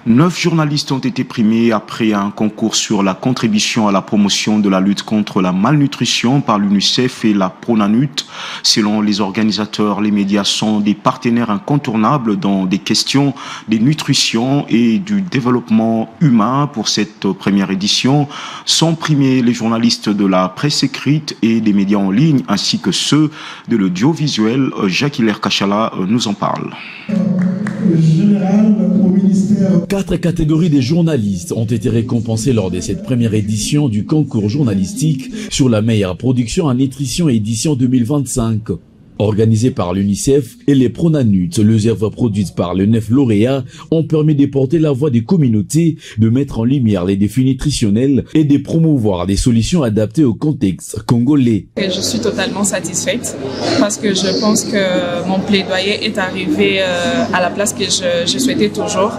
9 journalistes ont été primés après un concours sur la contribution à la promotion de la lutte contre la malnutrition par l'UNICEF et la Pronanut. Selon les organisateurs, les médias sont des partenaires incontournables dans des questions de nutrition et du développement humain. Pour cette première édition, sont primés les journalistes de la presse écrite et des médias en ligne, ainsi que ceux de l'audiovisuel. Jacques-Hilaire Kachala nous en parle. Général au ministère. 4 catégories de journalistes ont été récompensées lors de cette première édition du concours journalistique sur la meilleure production en nutrition édition 2025. Organisé par l'UNICEF et les Pronanut, les œuvres produites par les 9 lauréats ont permis de porter la voix des communautés, de mettre en lumière les défis nutritionnels et de promouvoir des solutions adaptées au contexte congolais. Je suis totalement satisfaite parce que je pense que mon plaidoyer est arrivé à la place que je souhaitais toujours.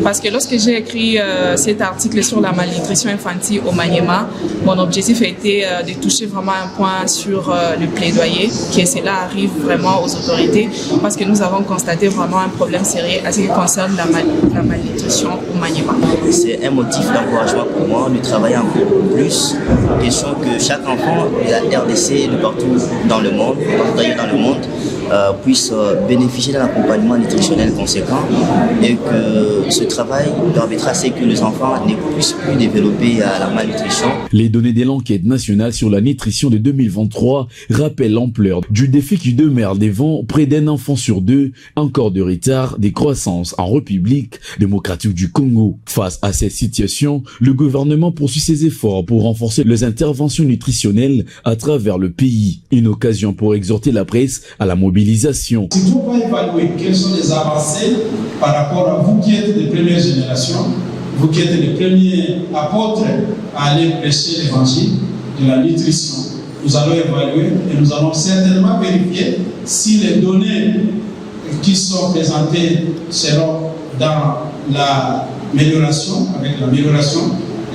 Parce que lorsque j'ai écrit cet article sur la malnutrition infantile au Maniema, mon objectif a été de toucher vraiment un point sur le plaidoyer, que cela arrive vraiment aux autorités, parce que nous avons constaté vraiment un problème sérieux à ce qui concerne la malnutrition au Maniema. C'est un motif d'encouragement pour moi de travailler encore plus. Question que chaque enfant de la RDC de partout dans le monde, puisse bénéficier d'un accompagnement nutritionnel conséquent et que ce travail permettra à ce que les enfants ne puissent plus développer la malnutrition. Les données de l'enquête nationale sur la nutrition de 2023 rappellent l'ampleur du défi qui demeure devant près d'un enfant sur 2, encore de retard des croissances en République démocratique du Congo. Face à cette situation, le gouvernement poursuit ses efforts pour renforcer les interventions nutritionnelles à travers le pays. Une occasion pour exhorter la presse à la mobilisation. Si on va évaluer quelles sont les avancées par rapport à vous qui êtes des premières générations, vous qui êtes les premiers apôtres à aller prêcher l'évangile de la nutrition, nous allons évaluer et nous allons certainement vérifier si les données qui sont présentées seront dans l'amélioration, avec l'amélioration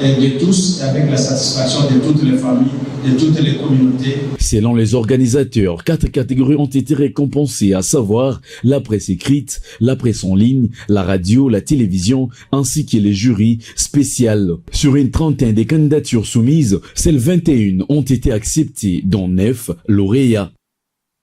de tous et avec la satisfaction de toutes les familles, de toutes les communautés. Selon les organisateurs, 4 catégories ont été récompensées, à savoir la presse écrite, la presse en ligne, la radio, la télévision, ainsi que les jurys spéciaux. Sur une trentaine de candidatures soumises, seules 21 ont été acceptées, dont 9 lauréats.